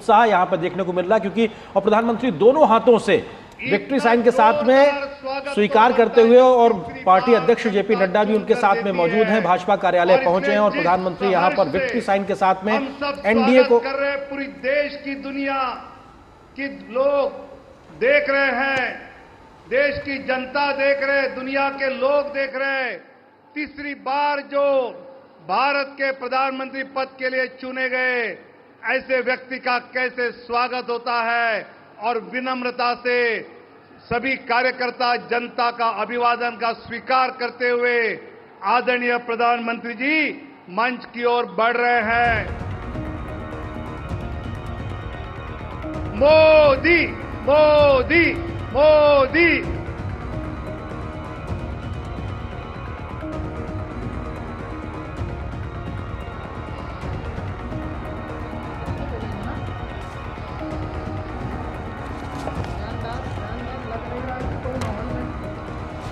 उत्साह यहां पर देखने को मिल रहा है, क्योंकि और प्रधानमंत्री दोनों हाथों से विक्ट्री साइन के साथ में स्वीकार करते हुए, और पार्टी अध्यक्ष जेपी नड्डा भी उनके साथ में मौजूद हैं, भाजपा कार्यालय पहुंचे हैं और प्रधानमंत्री यहां पर विक्ट्री साइन के साथ में एनडीए को कर रहे, पूरी देश की दुनिया की लोग देख रहे हैं, देश की जनता देख रहे, दुनिया के लोग देख रहे। तीसरी बार जो भारत के प्रधानमंत्री पद के लिए चुने गए ऐसे व्यक्ति का कैसे स्वागत होता है, और विनम्रता से सभी कार्यकर्ता जनता का अभिवादन का स्वीकार करते हुए आदरणीय प्रधानमंत्री जी मंच की ओर बढ़ रहे हैं। मोदी मोदी मोदी।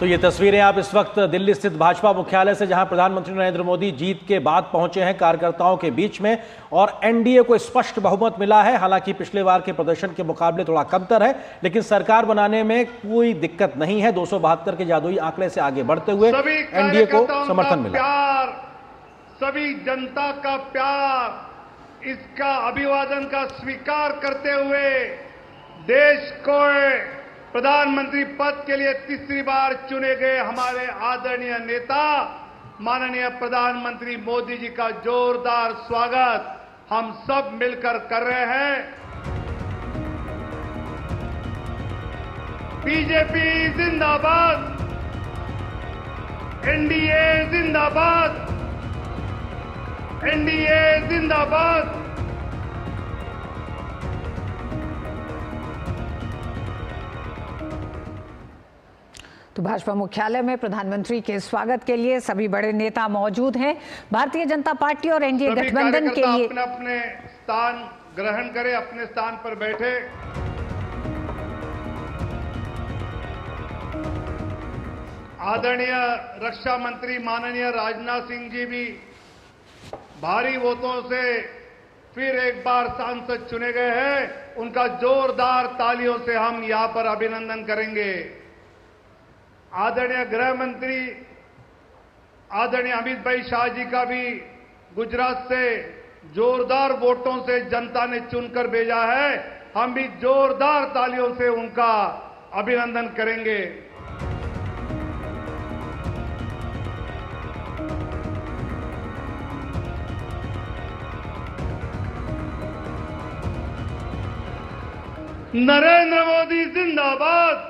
तो ये तस्वीरें आप इस वक्त दिल्ली स्थित भाजपा मुख्यालय से, जहां प्रधानमंत्री नरेंद्र मोदी जीत के बाद पहुंचे हैं कार्यकर्ताओं के बीच में, और एनडीए को स्पष्ट बहुमत मिला है। हालांकि पिछले बार के प्रदर्शन के मुकाबले थोड़ा कमतर है, लेकिन सरकार बनाने में कोई दिक्कत नहीं है। 272 के जादुई आंकड़े से आगे बढ़ते हुए एनडीए को समर्थन मिला। सभी जनता का प्यार, इसका अभिवादन का स्वीकार करते हुए देश को प्रधानमंत्री पद के लिए तीसरी बार चुने गए हमारे आदरणीय नेता माननीय प्रधानमंत्री मोदी जी का जोरदार स्वागत हम सब मिलकर कर रहे हैं। बीजेपी जिंदाबाद, एनडीए जिंदाबाद, एनडीए जिंदाबाद। तो भाजपा मुख्यालय में प्रधानमंत्री के स्वागत के लिए सभी बड़े नेता मौजूद हैं। भारतीय जनता पार्टी और एनडीए गठबंधन के लिए अपने अपने स्थान ग्रहण करें, अपने स्थान पर बैठे। आदरणीय रक्षा मंत्री माननीय राजनाथ सिंह जी भी भारी वोटों से फिर एक बार सांसद चुने गए हैं। उनका जोरदार तालियों से हम यहां पर अभिनंदन करेंगे। आदरणीय गृह मंत्री आदरणीय अमित भाई शाह जी का भी गुजरात से जोरदार वोटों से जनता ने चुनकर भेजा है। हम भी जोरदार तालियों से उनका अभिनंदन करेंगे। नरेंद्र मोदी जिंदाबाद,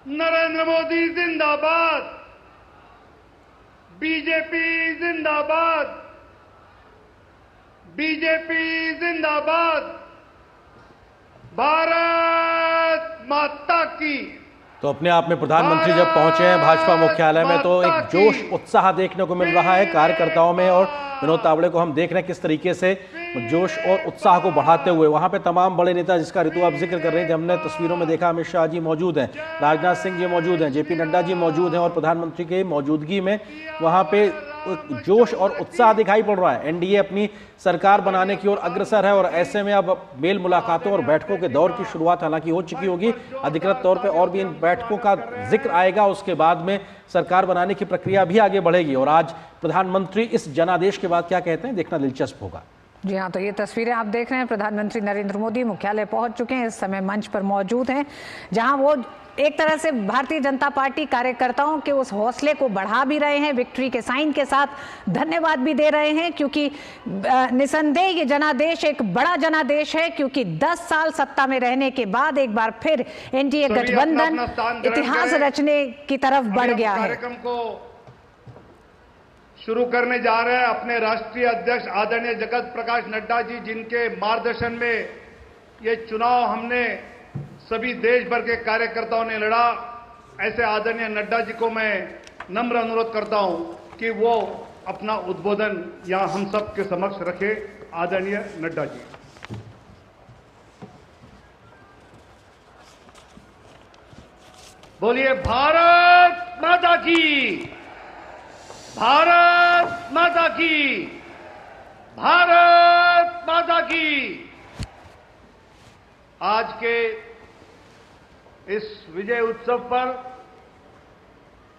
नरेंद्र मोदी जिंदाबाद, बीजेपी जिंदाबाद, बीजेपी जिंदाबाद, भारत माता की। तो अपने आप में प्रधानमंत्री जब पहुंचे हैं भाजपा मुख्यालय में, तो एक जोश उत्साह देखने को मिल रहा है कार्यकर्ताओं में, और विनोद तावड़े को हम देख रहे हैं किस तरीके से जोश और उत्साह को बढ़ाते हुए। वहां पे तमाम बड़े नेता, जिसका ऋतु आप जिक्र कर रहे थे, हमने तस्वीरों में देखा, अमित शाह जी मौजूद हैं, राजनाथ सिंह जी मौजूद हैं, जेपी नड्डा जी मौजूद हैं, और प्रधानमंत्री की मौजूदगी में वहां पे जोश और उत्साह दिखाई पड़ रहा है। एनडीए अपनी सरकार बनाने की ओर अग्रसर है, और ऐसे में अब मेल मुलाकातों और बैठकों के दौर की शुरुआत हालांकि हो चुकी होगी अधिकृत तौर पे, और भी इन बैठकों का जिक्र आएगा। उसके बाद में सरकार बनाने की प्रक्रिया भी आगे बढ़ेगी, और आज प्रधानमंत्री इस जनादेश के बाद क्या कहते हैं देखना दिलचस्प होगा। जी हाँ, तो ये तस्वीरें आप देख रहे हैं, प्रधानमंत्री नरेंद्र मोदी मुख्यालय पहुंच चुके हैं, इस समय मंच पर मौजूद हैं, जहां वो एक तरह से भारतीय जनता पार्टी कार्यकर्ताओं के उस हौसले को बढ़ा भी रहे हैं, विक्ट्री के साइन के साथ धन्यवाद भी दे रहे हैं, क्योंकि निसंदेह ये जनादेश एक बड़ा जनादेश है, क्योंकि 10 साल सत्ता में रहने के बाद एक बार फिर एनडीए गठबंधन इतिहास रचने की तरफ बढ़ गया है। कार्यक्रम को शुरू करने जा रहे हैं अपने राष्ट्रीय अध्यक्ष आदरणीय जगत प्रकाश नड्डा जी, जिनके मार्गदर्शन में ये चुनाव हमने सभी देश भर के कार्यकर्ताओं ने लड़ा। ऐसे आदरणीय नड्डा जी को मैं नम्र अनुरोध करता हूं कि वो अपना उद्बोधन यहां हम सब के समक्ष रखे। आदरणीय नड्डा जी। बोलिए भारत माता की, भारत माता की। भारत माता की। आज के इस विजय उत्सव पर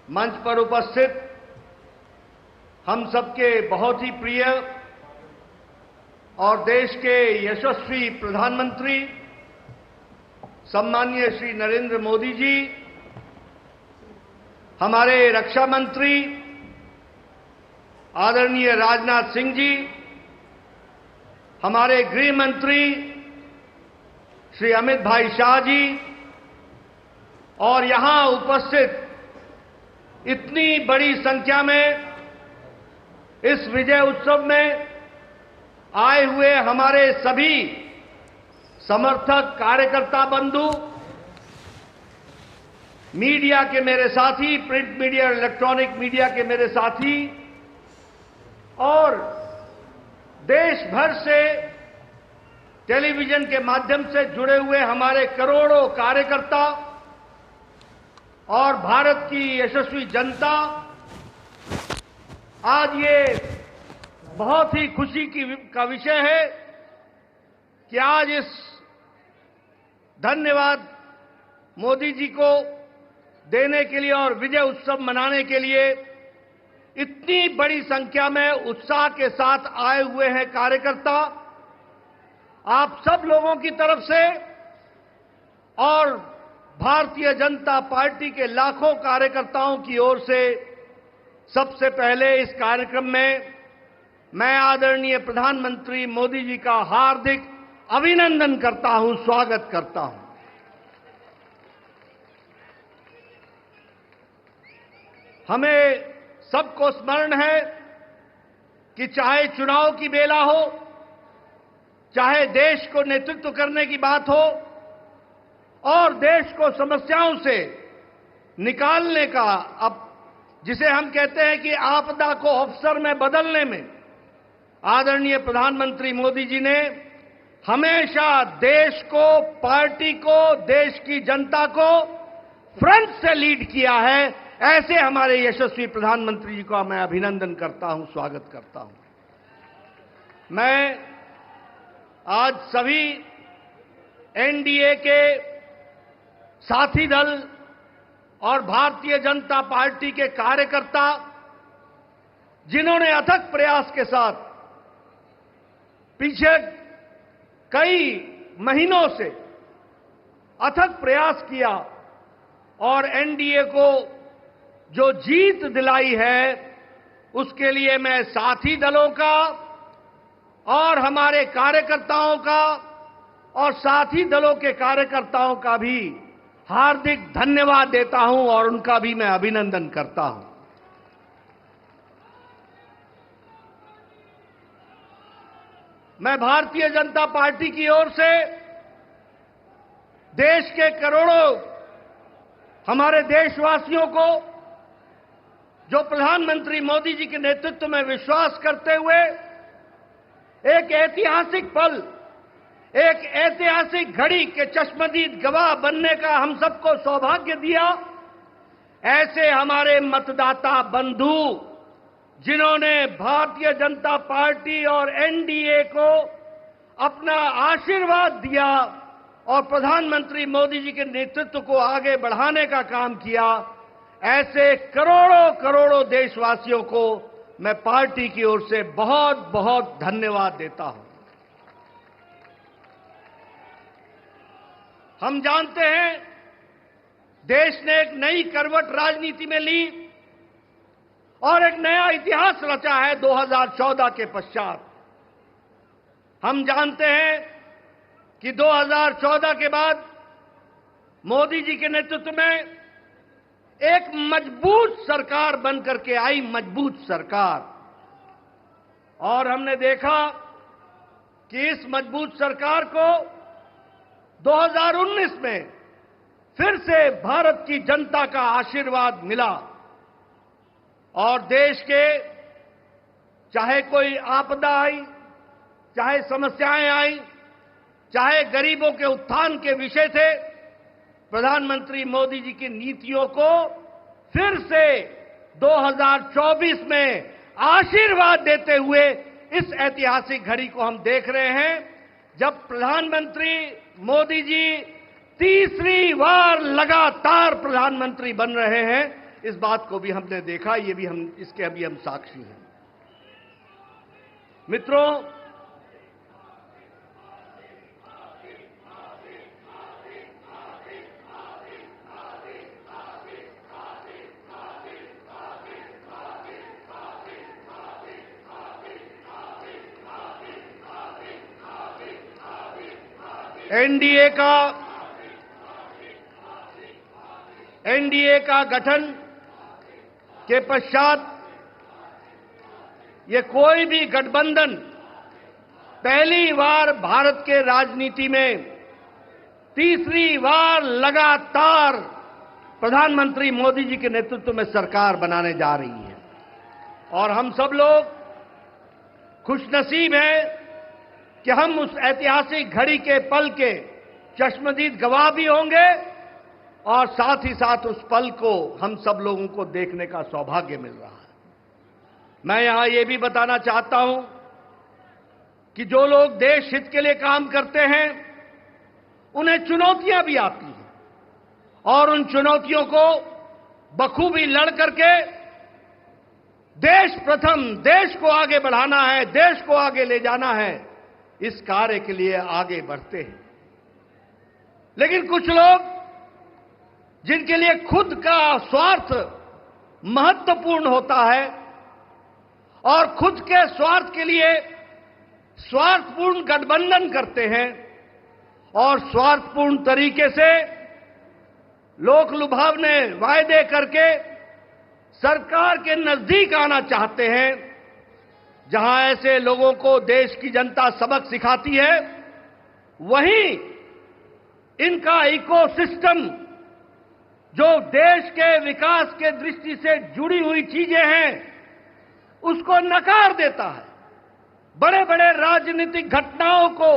मंच पर उपस्थित हम सबके बहुत ही प्रिय और देश के यशस्वी प्रधानमंत्री सम्माननीय श्री नरेंद्र मोदी जी, हमारे रक्षा मंत्री आदरणीय राजनाथ सिंह जी, हमारे गृह मंत्री श्री अमित भाई शाह जी और यहां उपस्थित इतनी बड़ी संख्या में इस विजय उत्सव में आए हुए हमारे सभी समर्थक कार्यकर्ता बंधु, मीडिया के मेरे साथी, प्रिंट मीडिया और इलेक्ट्रॉनिक मीडिया के मेरे साथी और देश भर से टेलीविजन के माध्यम से जुड़े हुए हमारे करोड़ों कार्यकर्ता और भारत की यशस्वी जनता, आज ये बहुत ही खुशी का विषय है कि आज इस धन्यवाद मोदी जी को देने के लिए और विजय उत्सव मनाने के लिए इतनी बड़ी संख्या में उत्साह के साथ आए हुए हैं कार्यकर्ता। आप सब लोगों की तरफ से और भारतीय जनता पार्टी के लाखों कार्यकर्ताओं की ओर से सबसे पहले इस कार्यक्रम में मैं आदरणीय प्रधानमंत्री मोदी जी का हार्दिक अभिनंदन करता हूं, स्वागत करता हूं। हमें सबको स्मरण है कि चाहे चुनाव की बेला हो, चाहे देश को नेतृत्व करने की बात हो और देश को समस्याओं से निकालने का, अब जिसे हम कहते हैं कि आपदा को अवसर में बदलने में आदरणीय प्रधानमंत्री मोदी जी ने हमेशा देश को, पार्टी को, देश की जनता को फ्रंट से लीड किया है। ऐसे हमारे यशस्वी प्रधानमंत्री जी का मैं अभिनंदन करता हूं, स्वागत करता हूं। मैं आज सभी एनडीए के साथी दल और भारतीय जनता पार्टी के कार्यकर्ता, जिन्होंने अथक प्रयास के साथ पीछे कई महीनों से अथक प्रयास किया और एनडीए को जो जीत दिलाई है, उसके लिए मैं साथी दलों का और हमारे कार्यकर्ताओं का और साथी दलों के कार्यकर्ताओं का भी हार्दिक धन्यवाद देता हूं और उनका भी मैं अभिनंदन करता हूं। मैं भारतीय जनता पार्टी की ओर से देश के करोड़ों हमारे देशवासियों को, जो प्रधानमंत्री मोदी जी के नेतृत्व में विश्वास करते हुए एक ऐतिहासिक पल, एक ऐतिहासिक घड़ी के चश्मदीद गवाह बनने का हम सबको सौभाग्य दिया, ऐसे हमारे मतदाता बंधु, जिन्होंने भारतीय जनता पार्टी और एनडीए को अपना आशीर्वाद दिया और प्रधानमंत्री मोदी जी के नेतृत्व को आगे बढ़ाने का काम किया, ऐसे करोड़ों करोड़ों देशवासियों को मैं पार्टी की ओर से बहुत बहुत धन्यवाद देता हूं। हम जानते हैं देश ने एक नई करवट राजनीति में ली और एक नया इतिहास रचा है 2014 के पश्चात। हम जानते हैं कि 2014 के बाद मोदी जी के नेतृत्व में एक मजबूत सरकार बनकर के आई, मजबूत सरकार, और हमने देखा कि इस मजबूत सरकार को 2019 में फिर से भारत की जनता का आशीर्वाद मिला और देश के चाहे कोई आपदा आई, चाहे समस्याएं आई, चाहे गरीबों के उत्थान के विषय थे, प्रधानमंत्री मोदी जी की नीतियों को फिर से 2024 में आशीर्वाद देते हुए इस ऐतिहासिक घड़ी को हम देख रहे हैं जब प्रधानमंत्री मोदी जी तीसरी बार लगातार प्रधानमंत्री बन रहे हैं। इस बात को भी हमने देखा, ये भी इसके अभी हम साक्षी हैं। मित्रों, एनडीए का गठन के पश्चात ये कोई भी गठबंधन पहली बार भारत के राजनीति में तीसरी बार लगातार प्रधानमंत्री मोदी जी के नेतृत्व में सरकार बनाने जा रही है। और हम सब लोग खुशनसीब हैं कि हम उस ऐतिहासिक घड़ी के पल के चश्मदीद गवाह भी होंगे और साथ ही साथ उस पल को हम सब लोगों को देखने का सौभाग्य मिल रहा है। मैं यहां यह भी बताना चाहता हूं कि जो लोग देश हित के लिए काम करते हैं उन्हें चुनौतियां भी आती हैं और उन चुनौतियों को बखूबी लड़ करके देश प्रथम, देश को आगे बढ़ाना है, देश को आगे ले जाना है, इस कार्य के लिए आगे बढ़ते हैं। लेकिन कुछ लोग जिनके लिए खुद का स्वार्थ महत्वपूर्ण होता है और खुद के स्वार्थ के लिए स्वार्थपूर्ण गठबंधन करते हैं और स्वार्थपूर्ण तरीके से लोक लुभावने वायदे करके सरकार के नजदीक आना चाहते हैं, जहां ऐसे लोगों को देश की जनता सबक सिखाती है, वहीं इनका इकोसिस्टम जो देश के विकास के दृष्टि से जुड़ी हुई चीजें हैं उसको नकार देता है। बड़े बड़े राजनीतिक घटनाओं को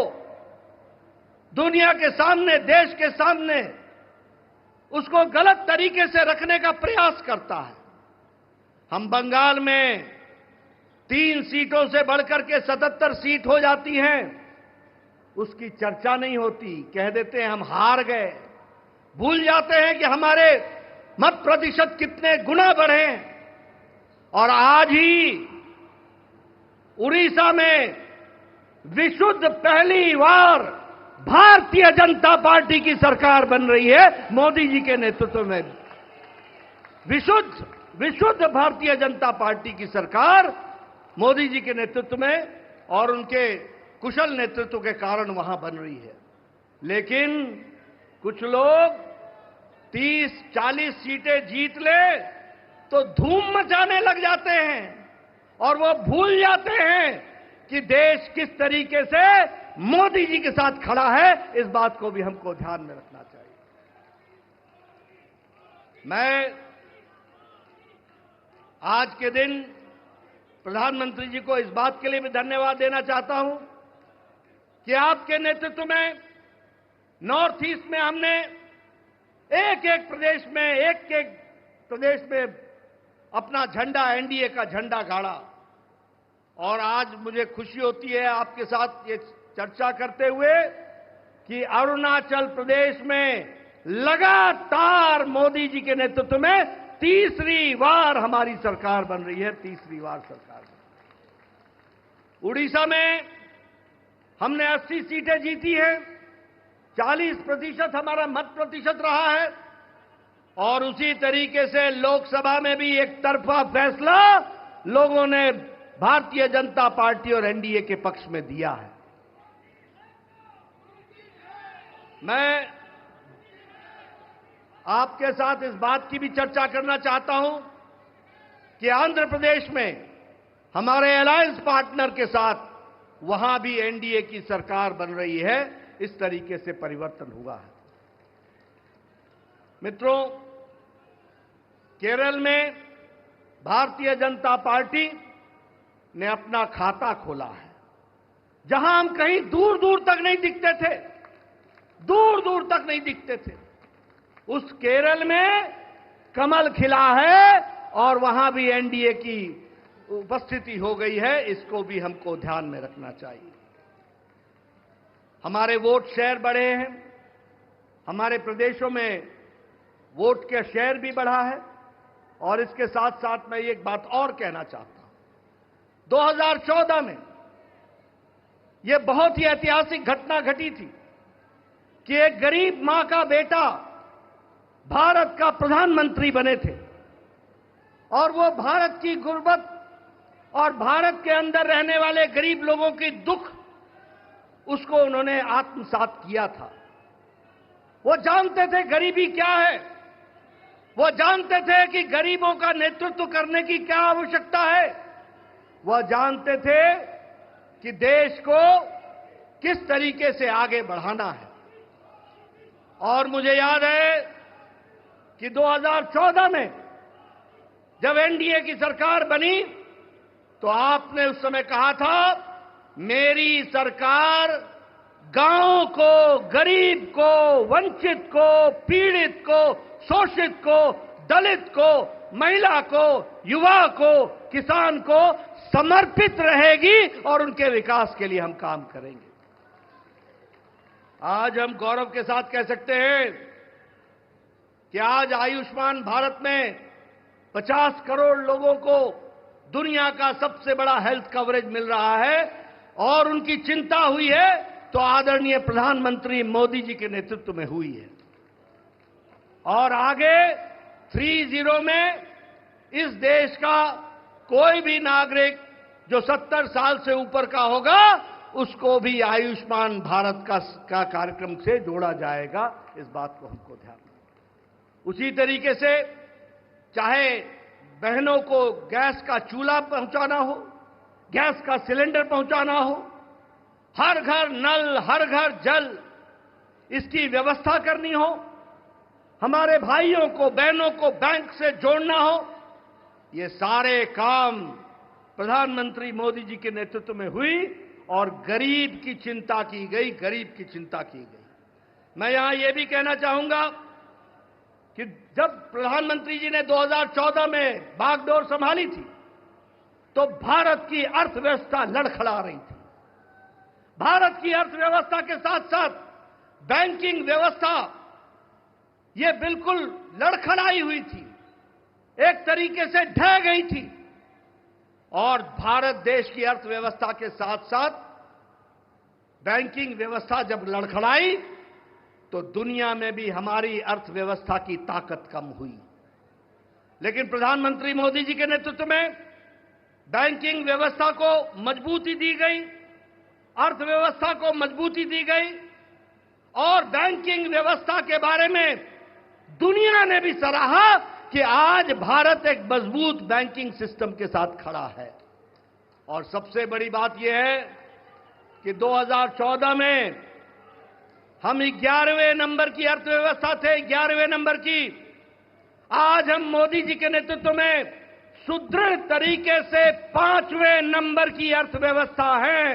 दुनिया के सामने, देश के सामने उसको गलत तरीके से रखने का प्रयास करता है। हम बंगाल में 3 सीटों से बढ़कर के 77 सीट हो जाती हैं, उसकी चर्चा नहीं होती, कह देते हैं हम हार गए, भूल जाते हैं कि हमारे मत प्रतिशत कितने गुना बढ़े। और आज ही उड़ीसा में विशुद्ध पहली बार भारतीय जनता पार्टी की सरकार बन रही है मोदी जी के नेतृत्व में। विशुद्ध भारतीय जनता पार्टी की सरकार मोदी जी के नेतृत्व में और उनके कुशल नेतृत्व के कारण वहां बन रही है। लेकिन कुछ लोग 30-40 सीटें जीत ले तो धूम मचाने लग जाते हैं और वो भूल जाते हैं कि देश किस तरीके से मोदी जी के साथ खड़ा है। इस बात को भी हमको ध्यान में रखना चाहिए। मैं आज के दिन प्रधानमंत्री जी को इस बात के लिए भी धन्यवाद देना चाहता हूं कि आपके नेतृत्व में नॉर्थ ईस्ट में हमने एक एक प्रदेश में अपना झंडा, एनडीए का झंडा गाड़ा। और आज मुझे खुशी होती है आपके साथ ये चर्चा करते हुए कि अरुणाचल प्रदेश में लगातार मोदी जी के नेतृत्व में तीसरी बार हमारी सरकार बन रही है, तीसरी बार सरकार। उड़ीसा में हमने 80 सीटें जीती हैं, 40% हमारा मत प्रतिशत रहा है और उसी तरीके से लोकसभा में भी एक तरफा फैसला लोगों ने भारतीय जनता पार्टी और एनडीए के पक्ष में दिया है। मैं आपके साथ इस बात की भी चर्चा करना चाहता हूं कि आंध्र प्रदेश में हमारे अलायंस पार्टनर के साथ वहां भी एनडीए की सरकार बन रही है। इस तरीके से परिवर्तन हुआ है। मित्रों, केरल में भारतीय जनता पार्टी ने अपना खाता खोला है, जहां हम कहीं दूर दूर तक नहीं दिखते थे, दूर दूर तक नहीं दिखते थे। उस केरल में कमल खिला है और वहां भी एनडीए की उपस्थिति हो गई है, इसको भी हमको ध्यान में रखना चाहिए। हमारे वोट शेयर बढ़े हैं, हमारे प्रदेशों में वोट का शेयर भी बढ़ा है। और इसके साथ साथ मैं एक बात और कहना चाहता हूं, 2014 में यह बहुत ही ऐतिहासिक घटना घटी थी कि एक गरीब मां का बेटा भारत का प्रधानमंत्री बने थे और वो भारत की गुर्बत और भारत के अंदर रहने वाले गरीब लोगों की दुख उसको उन्होंने आत्मसात किया था। वो जानते थे गरीबी क्या है, वो जानते थे कि गरीबों का नेतृत्व करने की क्या आवश्यकता है, वह जानते थे कि देश को किस तरीके से आगे बढ़ाना है। और मुझे याद है कि 2014 में जब एनडीए की सरकार बनी तो आपने उस समय कहा था, मेरी सरकार गांव को, गरीब को, वंचित को, पीड़ित को, शोषित को, दलित को, महिला को, युवा को, किसान को समर्पित रहेगी और उनके विकास के लिए हम काम करेंगे। आज हम गौरव के साथ कह सकते हैं कि आज आयुष्मान भारत में 50 करोड़ लोगों को दुनिया का सबसे बड़ा हेल्थ कवरेज मिल रहा है और उनकी चिंता हुई है तो आदरणीय प्रधानमंत्री मोदी जी के नेतृत्व में हुई है। और आगे 30 में इस देश का कोई भी नागरिक जो 70 साल से ऊपर का होगा उसको भी आयुष्मान भारत का कार्यक्रम से जोड़ा जाएगा। इस बात को हमको ध्यान रखना। उसी तरीके से चाहे बहनों को गैस का चूल्हा पहुंचाना हो, गैस का सिलेंडर पहुंचाना हो, हर घर नल, हर घर जल, इसकी व्यवस्था करनी हो, हमारे भाइयों को, बहनों को बैंक से जोड़ना हो, ये सारे काम प्रधानमंत्री मोदी जी के नेतृत्व में हुई और गरीब की चिंता की गई, गरीब की चिंता की गई। मैं यहां यह भी कहना चाहूंगा कि जब प्रधानमंत्री जी ने 2014 में बागडोर संभाली थी तो भारत की अर्थव्यवस्था लड़खड़ा रही थी। भारत की अर्थव्यवस्था के साथ साथ बैंकिंग व्यवस्था ये बिल्कुल लड़खड़ाई हुई थी, एक तरीके से ढह गई थी। और भारत देश की अर्थव्यवस्था के साथ साथ बैंकिंग व्यवस्था जब लड़खड़ाई तो दुनिया में भी हमारी अर्थव्यवस्था की ताकत कम हुई। लेकिन प्रधानमंत्री मोदी जी के नेतृत्व में बैंकिंग व्यवस्था को मजबूती दी गई, अर्थव्यवस्था को मजबूती दी गई और बैंकिंग व्यवस्था के बारे में दुनिया ने भी सराहा कि आज भारत एक मजबूत बैंकिंग सिस्टम के साथ खड़ा है। और सबसे बड़ी बात यह है कि 2014 में हम 11वें नंबर की अर्थव्यवस्था थे, 11वें नंबर की। आज हम मोदी जी के नेतृत्व में सुदृढ़ तरीके से 5वें नंबर की अर्थव्यवस्था है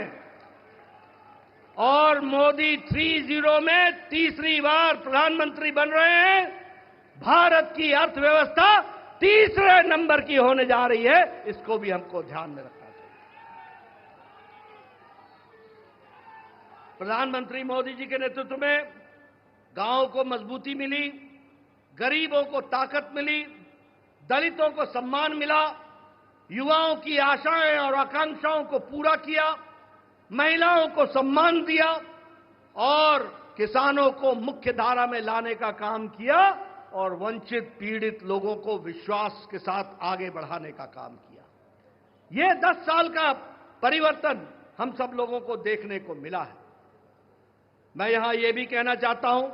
और मोदी 30 में तीसरी बार प्रधानमंत्री बन रहे हैं। भारत की अर्थव्यवस्था तीसरे नंबर की होने जा रही है, इसको भी हमको ध्यान में रखना चाहिए। प्रधानमंत्री मोदी जी के नेतृत्व में गांवों को मजबूती मिली, गरीबों को ताकत मिली, दलितों को सम्मान मिला, युवाओं की आशाएं और आकांक्षाओं को पूरा किया, महिलाओं को सम्मान दिया और किसानों को मुख्य धारा में लाने का काम किया और वंचित पीड़ित लोगों को विश्वास के साथ आगे बढ़ाने का काम किया। यह 10 साल का परिवर्तन हम सब लोगों को देखने को मिला है। मैं यहां यह भी कहना चाहता हूं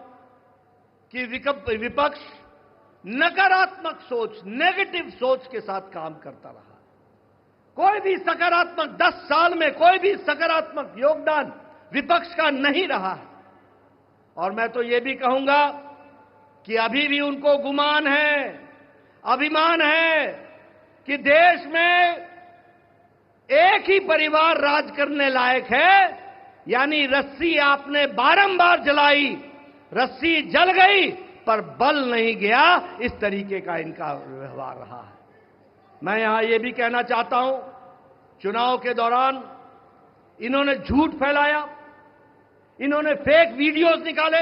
कि विपक्ष नकारात्मक सोच, नेगेटिव सोच के साथ काम करता रहा। कोई भी सकारात्मक 10 साल में कोई भी सकारात्मक योगदान विपक्ष का नहीं रहा है। और मैं तो यह भी कहूंगा कि अभी भी उनको गुमान है, अभिमान है कि देश में एक ही परिवार राज करने लायक है। यानी रस्सी आपने बारंबार जलाई, रस्सी जल गई पर बल नहीं गया, इस तरीके का इनका व्यवहार रहा है। मैं यहां यह भी कहना चाहता हूं, चुनाव के दौरान इन्होंने झूठ फैलाया, इन्होंने फेक वीडियोस निकाले,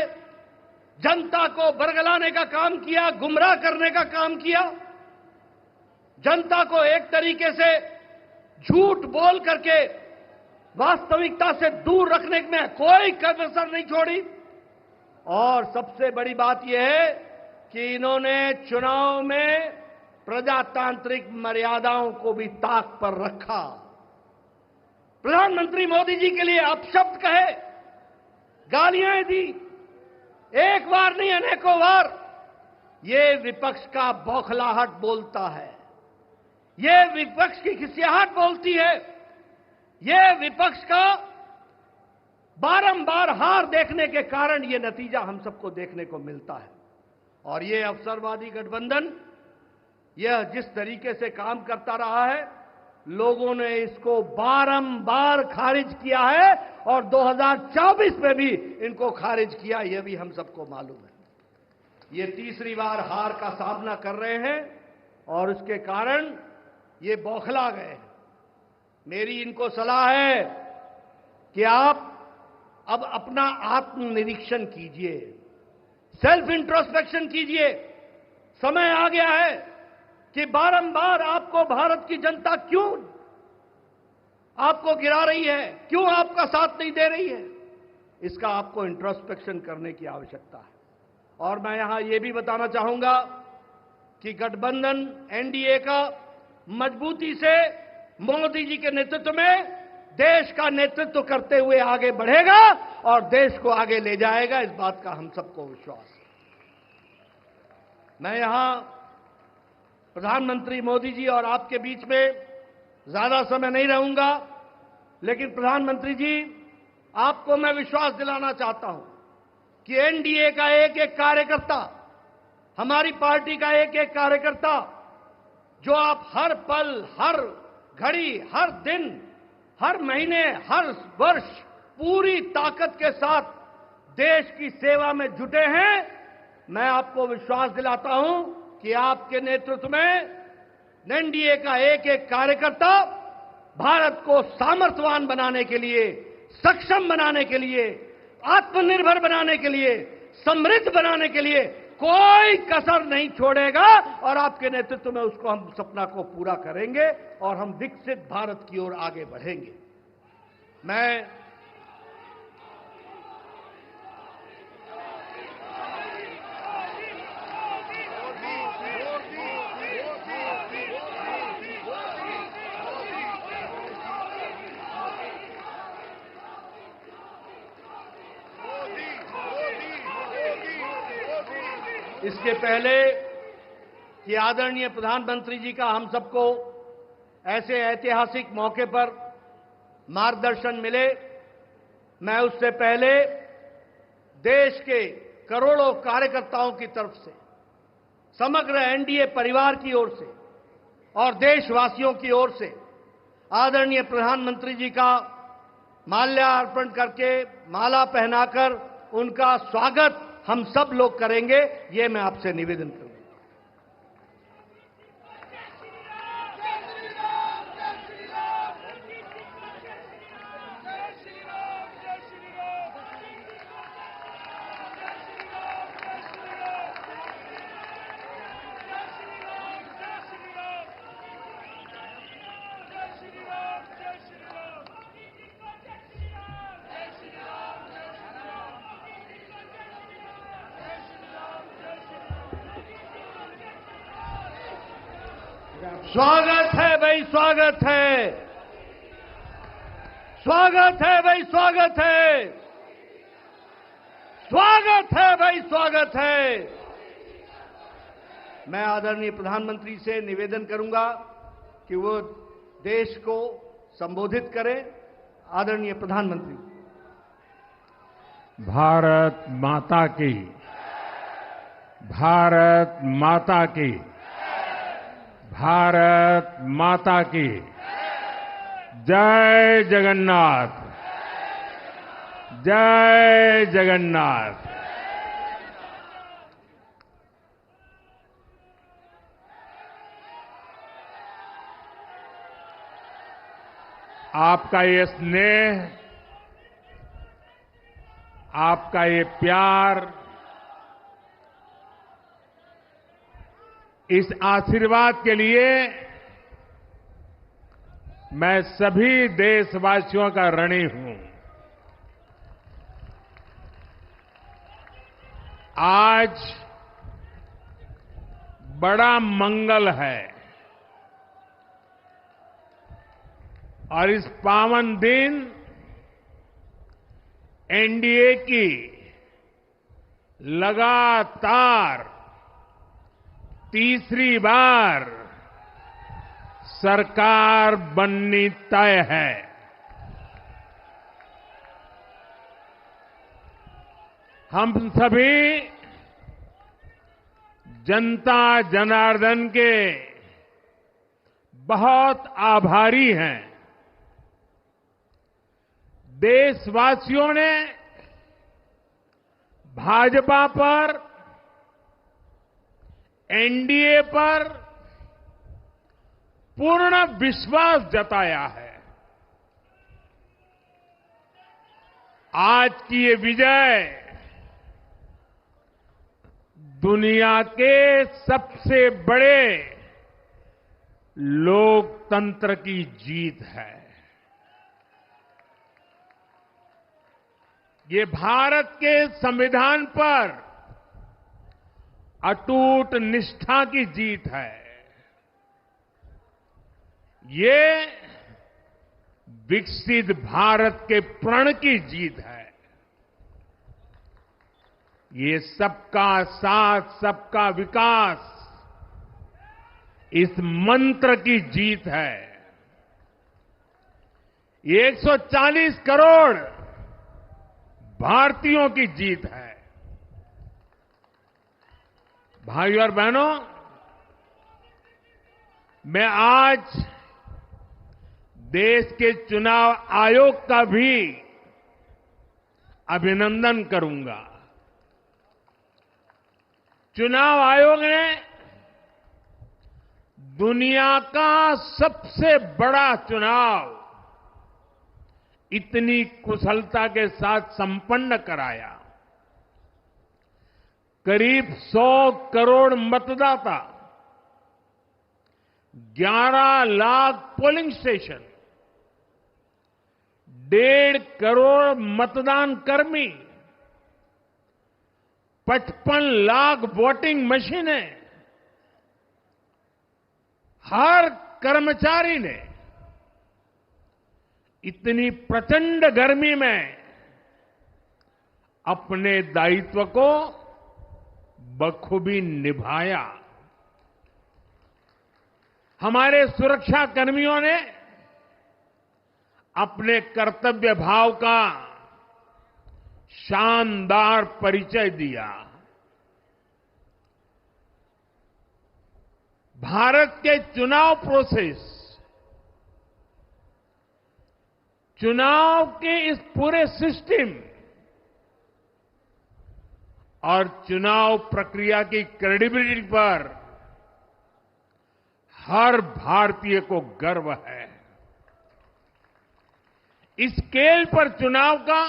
जनता को बरगलाने का काम किया, गुमराह करने का काम किया, जनता को एक तरीके से झूठ बोल करके वास्तविकता से दूर रखने में कोई कसर नहीं छोड़ी। और सबसे बड़ी बात यह है कि इन्होंने चुनाव में प्रजातांत्रिक मर्यादाओं को भी ताक पर रखा। प्रधानमंत्री मोदी जी के लिए अपशब्द कहे, गालियां दी, एक बार नहीं अनेकों बार। ये विपक्ष का बौखलाहट बोलता है, ये विपक्ष की खिसियाहट बोलती है, ये विपक्ष का बारंबार हार देखने के कारण ये नतीजा हम सबको देखने को मिलता है। और ये अवसरवादी गठबंधन यह जिस तरीके से काम करता रहा है, लोगों ने इसको बारंबार खारिज किया है और 2024 में भी इनको खारिज किया, यह भी हम सबको मालूम है। ये तीसरी बार हार का सामना कर रहे हैं और उसके कारण ये बौखला गए हैं। मेरी इनको सलाह है कि आप अब अपना आत्मनिरीक्षण कीजिए, सेल्फ इंट्रोस्पेक्शन कीजिए। समय आ गया है कि बारंबार आपको भारत की जनता क्यों आपको गिरा रही है, क्यों आपका साथ नहीं दे रही है, इसका आपको इंट्रोस्पेक्शन करने की आवश्यकता है। और मैं यहां यह भी बताना चाहूंगा कि गठबंधन एनडीए का मजबूती से मोदी जी के नेतृत्व में देश का नेतृत्व करते हुए आगे बढ़ेगा और देश को आगे ले जाएगा, इस बात का हम सबको विश्वास है। मैं यहां प्रधानमंत्री मोदी जी और आपके बीच में ज्यादा समय नहीं रहूंगा, लेकिन प्रधानमंत्री जी, आपको मैं विश्वास दिलाना चाहता हूं कि एनडीए का एक एक कार्यकर्ता, हमारी पार्टी का एक एक कार्यकर्ता, जो आप हर पल, हर घड़ी, हर दिन, हर महीने, हर वर्ष पूरी ताकत के साथ देश की सेवा में जुटे हैं, मैं आपको विश्वास दिलाता हूं कि आपके नेतृत्व में एनडीए का एक एक कार्यकर्ता भारत को सामर्थ्यवान बनाने के लिए, सक्षम बनाने के लिए, आत्मनिर्भर बनाने के लिए, समृद्ध बनाने के लिए कोई कसर नहीं छोड़ेगा और आपके नेतृत्व में उसको हम सपना को पूरा करेंगे और हम विकसित भारत की ओर आगे बढ़ेंगे। मैं इसके पहले कि आदरणीय प्रधानमंत्री जी का हम सबको ऐसे ऐतिहासिक मौके पर मार्गदर्शन मिले, मैं उससे पहले देश के करोड़ों कार्यकर्ताओं की तरफ से, समग्र एनडीए परिवार की ओर से और देशवासियों की ओर से आदरणीय प्रधानमंत्री जी का माल्यार्पण करके, माला पहनाकर उनका स्वागत हम सब लोग करेंगे, ये मैं आपसे निवेदन करूंगा। स्वागत है भाई, स्वागत है, स्वागत है भाई, स्वागत है, स्वागत है भाई, स्वागत है। मैं आदरणीय प्रधानमंत्री से निवेदन करूंगा कि वो देश को संबोधित करें। आदरणीय प्रधानमंत्री। भारत माता की, भारत माता की, भारत माता की जय जगन्नाथ, जय जगन्नाथ। आपका ये स्नेह, आपका ये प्यार, इस आशीर्वाद के लिए मैं सभी देशवासियों का ऋणी हूं। आज बड़ा मंगल है और इस पावन दिन एनडीए की लगातार तीसरी बार सरकार बननी तय है। हम सभी जनता जनार्दन के बहुत आभारी हैं। देशवासियों ने भाजपा पर, एनडीए पर पूर्ण विश्वास जताया है। आज की ये विजय दुनिया के सबसे बड़े लोकतंत्र की जीत है। ये भारत के संविधान पर अटूट निष्ठा की जीत है। ये विकसित भारत के प्रण की जीत है। ये सबका साथ, सबका विकास, इस मंत्र की जीत है। ये 140 करोड़ भारतीयों की जीत है। भाइयों और बहनों, मैं आज देश के चुनाव आयोग का भी अभिनंदन करूंगा। चुनाव आयोग ने दुनिया का सबसे बड़ा चुनाव इतनी कुशलता के साथ संपन्न कराया। करीब 100 करोड़ मतदाता, 11 लाख पोलिंग स्टेशन, 1.5 करोड़ मतदान कर्मी, 55 लाख वोटिंग मशीनें, हर कर्मचारी ने इतनी प्रचंड गर्मी में अपने दायित्व को बखूबी निभाया। हमारे सुरक्षा कर्मियों ने अपने कर्तव्य भाव का शानदार परिचय दिया। भारत के चुनाव प्रोसेस, चुनाव के इस पूरे सिस्टम और चुनाव प्रक्रिया की क्रेडिबिलिटी पर हर भारतीय को गर्व है। इस स्केल पर चुनाव का,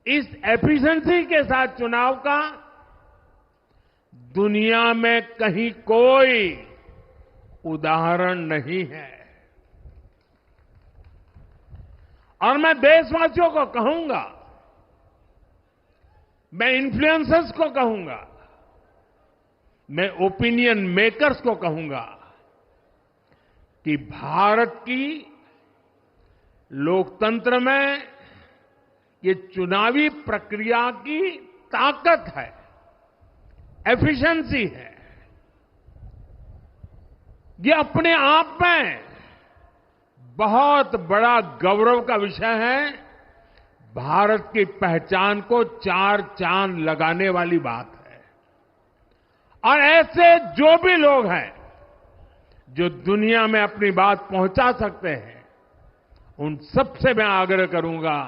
इस एफिशिएंसी के साथ चुनाव का दुनिया में कहीं कोई उदाहरण नहीं है। और मैं देशवासियों को कहूंगा, मैं इन्फ्लुएंसर्स को कहूंगा, मैं ओपिनियन मेकर्स को कहूंगा कि भारत की लोकतंत्र में ये चुनावी प्रक्रिया की ताकत है, एफिशिएंसी है। ये अपने आप में बहुत बड़ा गौरव का विषय है। भारत की पहचान को 4 चांद लगाने वाली बात है। और ऐसे जो भी लोग हैं जो दुनिया में अपनी बात पहुंचा सकते हैं, उन सबसे मैं आग्रह करूंगा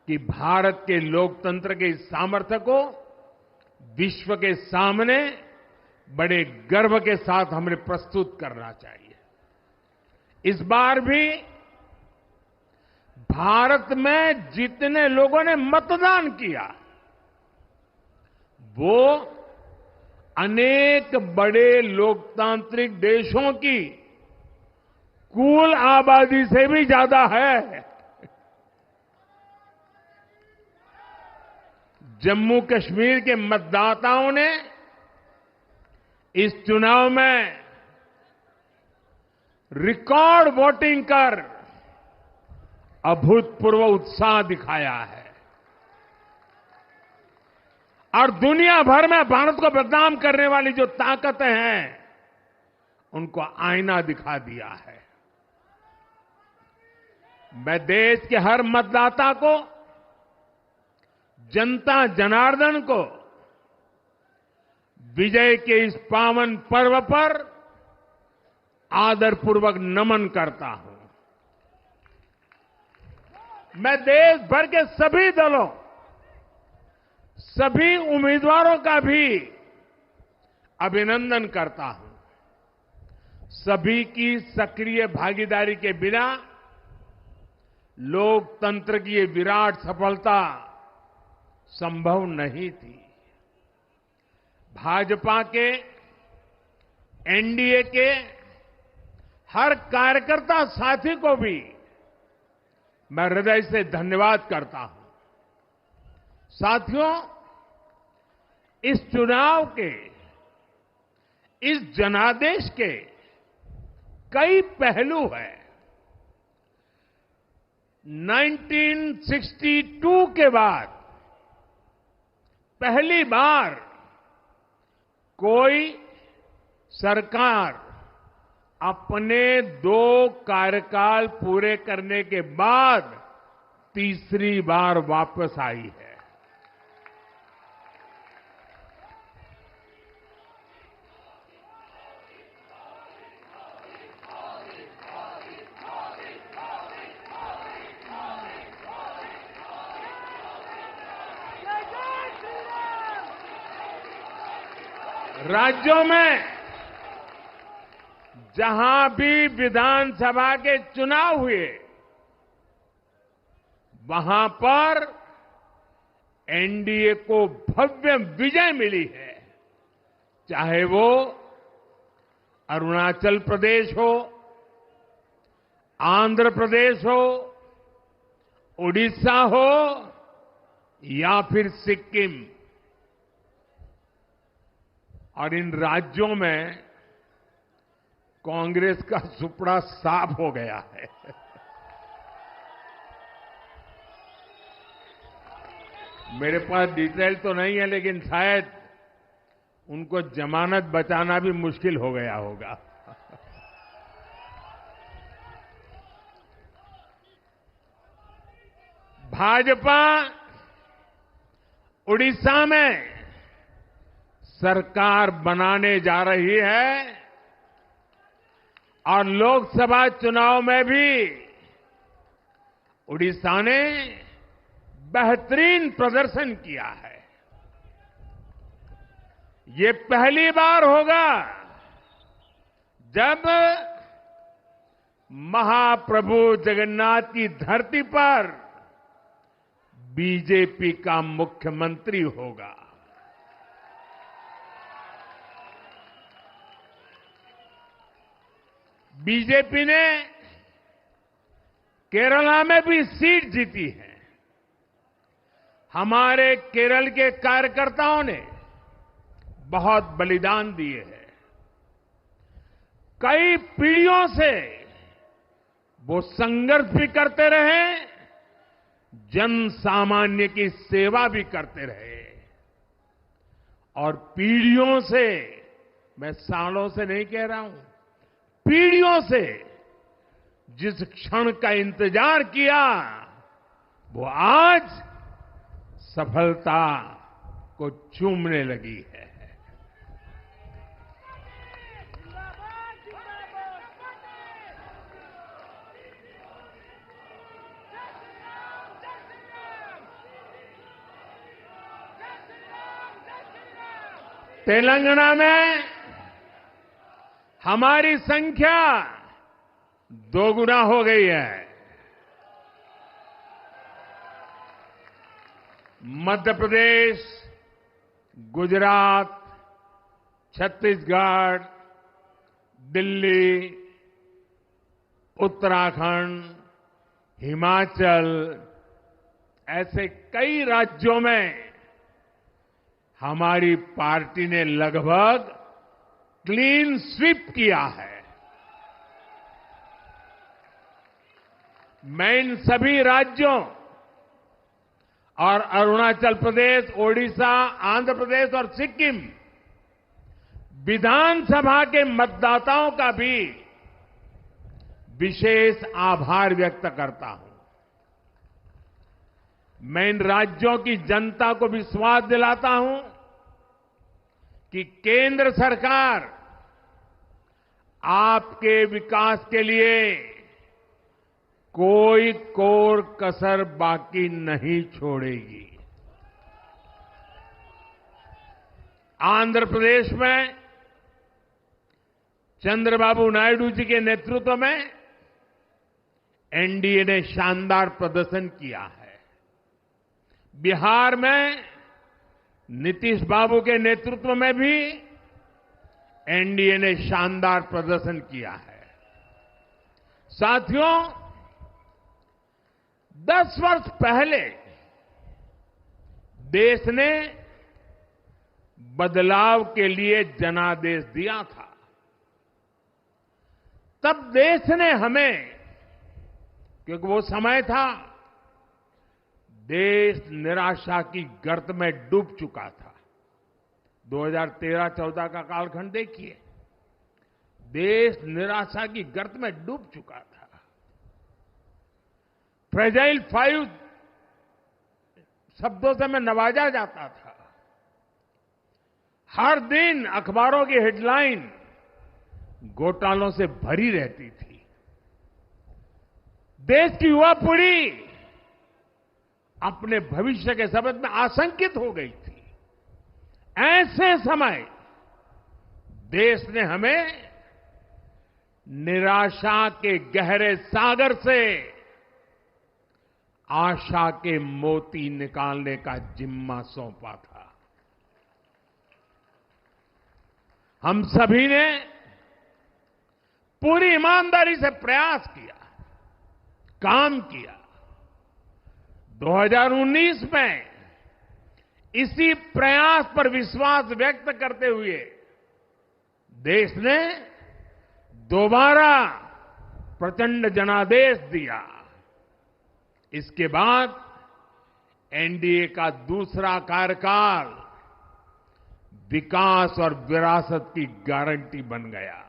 कि भारत के लोकतंत्र के इस सामर्थ्य को विश्व के सामने बड़े गर्व के साथ हमें प्रस्तुत करना चाहिए। इस बार भी भारत में जितने लोगों ने मतदान किया वो अनेक बड़े लोकतांत्रिक देशों की कुल आबादी से भी ज्यादा है। जम्मू कश्मीर के मतदाताओं ने इस चुनाव में रिकॉर्ड वोटिंग कर अभूतपूर्व उत्साह दिखाया है और दुनिया भर में भारत को बदनाम करने वाली जो ताकतें हैं उनको आईना दिखा दिया है। मैं देश के हर मतदाता को, जनता जनार्दन को विजय के इस पावन पर्व पर आदरपूर्वक नमन करता हूं। मैं देश भर के सभी दलों, सभी उम्मीदवारों का भी अभिनंदन करता हूं। सभी की सक्रिय भागीदारी के बिना लोकतंत्र की ये विराट सफलता संभव नहीं थी। भाजपा के, एनडीए के हर कार्यकर्ता साथी को भी मैं हृदय से धन्यवाद करता हूं। साथियों, इस चुनाव के, इस जनादेश के कई पहलू हैं। 1962 के बाद पहली बार कोई सरकार अपने 2 कार्यकाल पूरे करने के बाद तीसरी बार वापस आई है। राज्यों में जहां भी विधानसभा के चुनाव हुए वहां पर एनडीए को भव्य विजय मिली है। चाहे वो अरुणाचल प्रदेश हो, आंध्र प्रदेश हो, उड़ीसा हो या फिर सिक्किम। और इन राज्यों में कांग्रेस का सुपड़ा साफ हो गया है। मेरे पास डिटेल तो नहीं है, लेकिन शायद उनको जमानत बचाना भी मुश्किल हो गया होगा। भाजपा उड़ीसा में सरकार बनाने जा रही है और लोकसभा चुनाव में भी उड़ीसा ने बेहतरीन प्रदर्शन किया है। ये पहली बार होगा जब महाप्रभु जगन्नाथ की धरती पर बीजेपी का मुख्यमंत्री होगा। बीजेपी ने केरला में भी सीट जीती है। हमारे केरल के कार्यकर्ताओं ने बहुत बलिदान दिए हैं। कई पीढ़ियों से वो संघर्ष भी करते रहे, जन सामान्य की सेवा भी करते रहे और पीढ़ियों से, मैं सालों से नहीं कह रहा हूं, पीढ़ियों से जिस क्षण का इंतजार किया वो आज सफलता को चूमने लगी है। तेलंगाना में हमारी संख्या दोगुना हो गई है। मध्य प्रदेश, गुजरात, छत्तीसगढ़, दिल्ली, उत्तराखंड, हिमाचल, ऐसे कई राज्यों में हमारी पार्टी ने लगभग क्लीन स्वीप किया है। मैं इन सभी राज्यों और अरुणाचल प्रदेश, ओडिशा, आंध्र प्रदेश और सिक्किम विधानसभा के मतदाताओं का भी विशेष आभार व्यक्त करता हूं। मैं इन राज्यों की जनता को विश्वास दिलाता हूं कि केंद्र सरकार आपके विकास के लिए कोई कोर कसर बाकी नहीं छोड़ेगी। आंध्र प्रदेश में चंद्रबाबू नायडू जी के नेतृत्व में एनडीए ने शानदार प्रदर्शन किया है। बिहार में नीतीश बाबू के नेतृत्व में भी एनडीए ने शानदार प्रदर्शन किया है। साथियों, 10 वर्ष पहले देश ने बदलाव के लिए जनादेश दिया था। तब देश ने हमें, क्योंकि वो समय था देश निराशा की गर्त में डूब चुका था। 2013-14 का कालखंड देखिए, देश निराशा की गर्त में डूब चुका था। फ्रेजाइल 5 शब्दों से मैं नवाजा जाता था। हर दिन अखबारों की हेडलाइन घोटालों से भरी रहती थी। देश की युवा पीढ़ी अपने भविष्य के संबंध में आशंकित हो गई थी। ऐसे समय देश ने हमें निराशा के गहरे सागर से आशा के मोती निकालने का जिम्मा सौंपा था। हम सभी ने पूरी ईमानदारी से प्रयास किया, काम किया। 2019 में इसी प्रयास पर विश्वास व्यक्त करते हुए देश ने दोबारा प्रचंड जनादेश दिया। इसके बाद एनडीए का दूसरा कार्यकाल विकास और विरासत की गारंटी बन गया।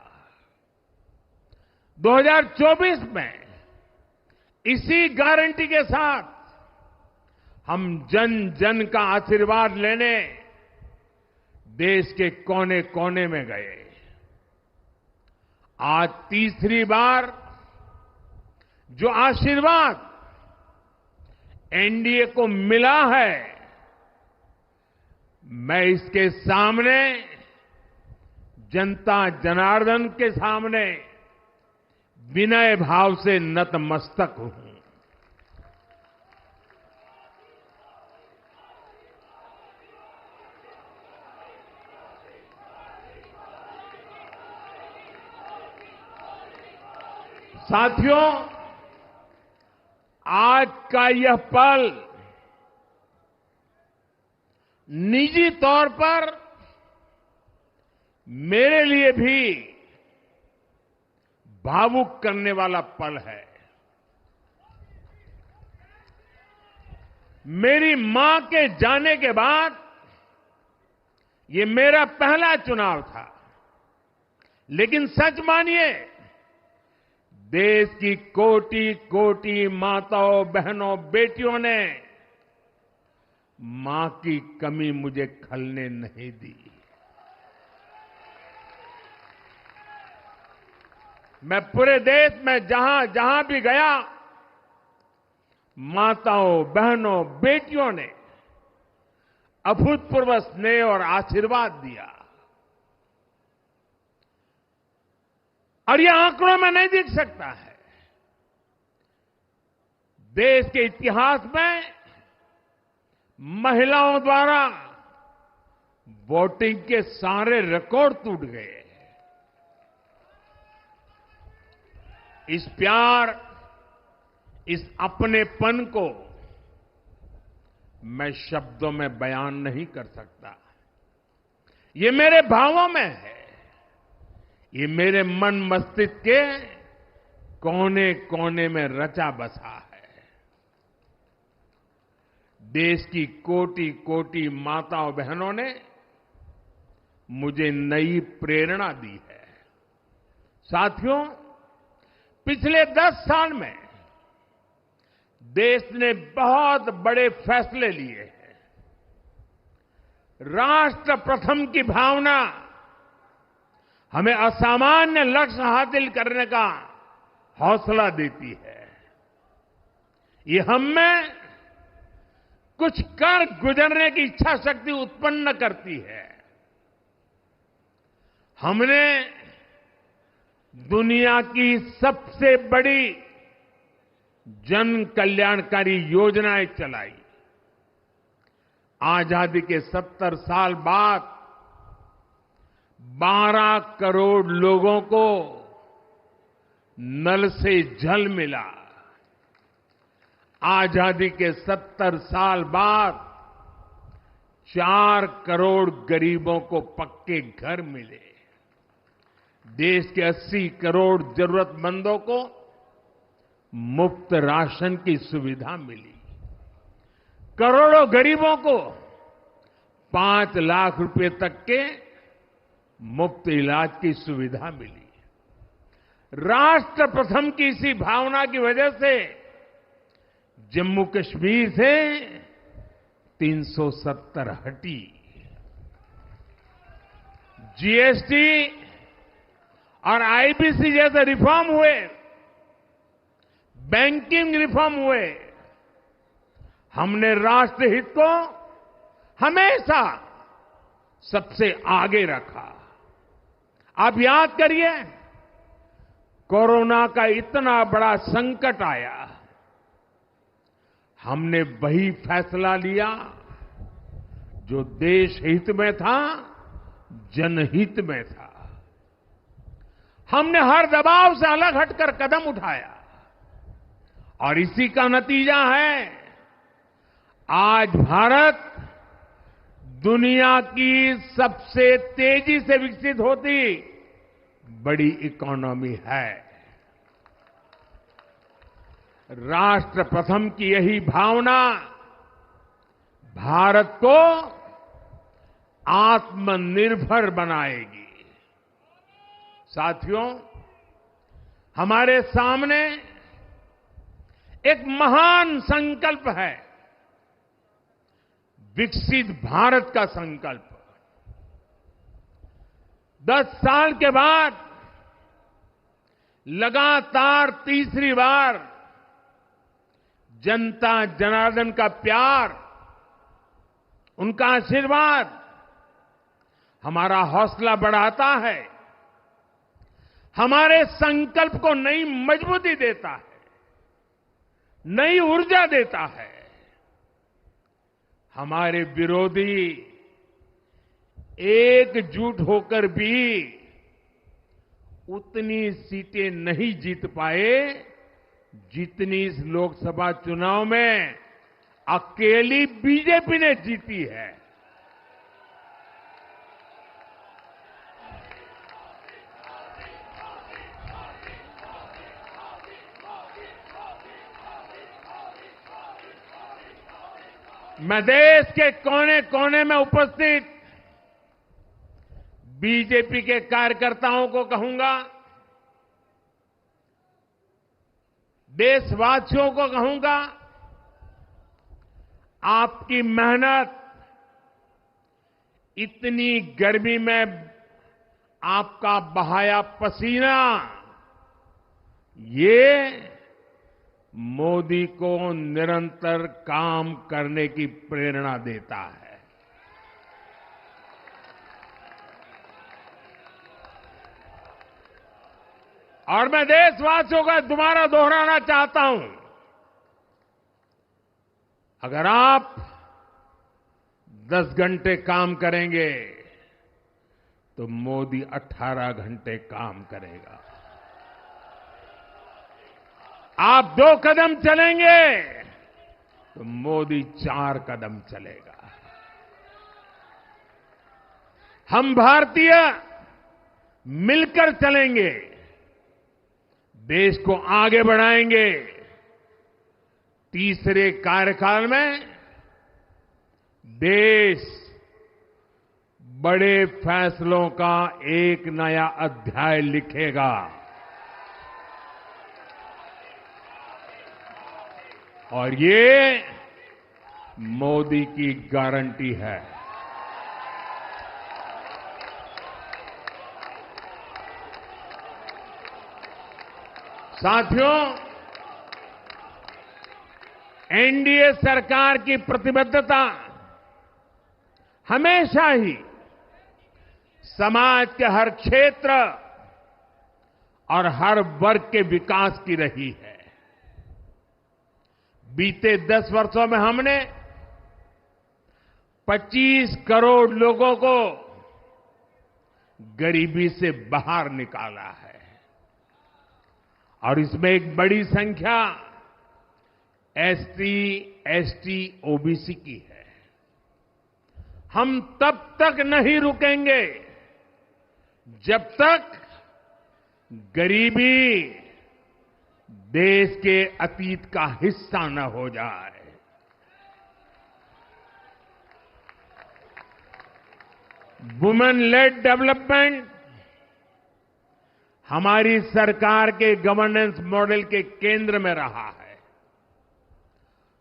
2024 में इसी गारंटी के साथ हम जन जन का आशीर्वाद लेने देश के कोने कोने में गए। आज तीसरी बार जो आशीर्वाद एनडीए को मिला है, मैं इसके सामने, जनता जनार्दन के सामने विनय भाव से नतमस्तक हूं। साथियों, आज का यह पल निजी तौर पर मेरे लिए भी भावुक करने वाला पल है। मेरी मां के जाने के बाद ये मेरा पहला चुनाव था, लेकिन सच मानिए, देश की कोटि कोटि माताओं, बहनों, बेटियों ने मां की कमी मुझे खलने नहीं दी। मैं पूरे देश में जहां जहां भी गया, माताओं, बहनों, बेटियों ने अभूतपूर्व स्नेह और आशीर्वाद दिया। और यह आंकड़ों में नहीं दिख सकता है। देश के इतिहास में महिलाओं द्वारा वोटिंग के सारे रिकॉर्ड टूट गए। इस प्यार, इस अपनेपन को मैं शब्दों में बयान नहीं कर सकता। ये मेरे भावों में है, ये मेरे मन मस्तिष्क के कोने कोने में रचा बसा है। देश की कोटि कोटि माताओं बहनों ने मुझे नई प्रेरणा दी है। साथियों, पिछले 10 साल में देश ने बहुत बड़े फैसले लिए हैं। राष्ट्र प्रथम की भावना हमें असामान्य लक्ष्य हासिल करने का हौसला देती है। ये हम में कुछ कर गुजरने की इच्छा शक्ति उत्पन्न करती है। हमने दुनिया की सबसे बड़ी जन कल्याणकारी योजनाएं चलाई। आजादी के 70 साल बाद 12 करोड़ लोगों को नल से जल मिला। आजादी के 70 साल बाद 4 करोड़ गरीबों को पक्के घर मिले। देश के 80 करोड़ जरूरतमंदों को मुफ्त राशन की सुविधा मिली। करोड़ों गरीबों को 5 लाख रुपए तक के मुफ्त इलाज की सुविधा मिली। राष्ट्र प्रथम की इसी भावना की वजह से जम्मू कश्मीर से 370 हटी। जीएसटी और आईबीसी जैसे रिफॉर्म हुए, बैंकिंग रिफॉर्म हुए। हमने राष्ट्रहित को हमेशा सबसे आगे रखा। आप याद करिए, कोरोना का इतना बड़ा संकट आया, हमने वही फैसला लिया जो देश हित में था, जनहित में था। हमने हर दबाव से अलग हटकर कदम उठाया और इसी का नतीजा है आज भारत दुनिया की सबसे तेजी से विकसित होती बड़ी इकोनॉमी है। राष्ट्र प्रथम की यही भावना भारत को आत्मनिर्भर बनाएगी। साथियों, हमारे सामने एक महान संकल्प है, विकसित भारत का संकल्प। 10 साल के बाद लगातार तीसरी बार जनता जनार्दन का प्यार, उनका आशीर्वाद हमारा हौसला बढ़ाता है, हमारे संकल्प को नई मजबूती देता है, नई ऊर्जा देता है। हमारे विरोधी एकजुट होकर भी उतनी सीटें नहीं जीत पाए जितनी इस लोकसभा चुनाव में अकेली बीजेपी ने जीती है। मैं देश के कोने कोने में उपस्थित बीजेपी के कार्यकर्ताओं को कहूंगा, देशवासियों को कहूंगा, आपकी मेहनत, इतनी गर्मी में आपका बहाया पसीना, ये मोदी को निरंतर काम करने की प्रेरणा देता है। और मैं देशवासियों का दोबारा दोहराना चाहता हूं, अगर आप 10 घंटे काम करेंगे तो मोदी 18 घंटे काम करेगा। आप 2 कदम चलेंगे तो मोदी 4 कदम चलेगा। हम भारतीय मिलकर चलेंगे, देश को आगे बढ़ाएंगे। तीसरे कार्यकाल में देश बड़े फैसलों का एक नया अध्याय लिखेगा और ये मोदी की गारंटी है। साथियों, एनडीए सरकार की प्रतिबद्धता हमेशा ही समाज के हर क्षेत्र और हर वर्ग के विकास की रही है। बीते 10 वर्षों में हमने 25 करोड़ लोगों को गरीबी से बाहर निकाला है और इसमें एक बड़ी संख्या एसटी, एसटी, ओबीसी की है। हम तब तक नहीं रुकेंगे जब तक गरीबी देश के अतीत का हिस्सा न हो जाए। वुमेन लेड डेवलपमेंट हमारी सरकार के गवर्नेंस मॉडल के केंद्र में रहा है।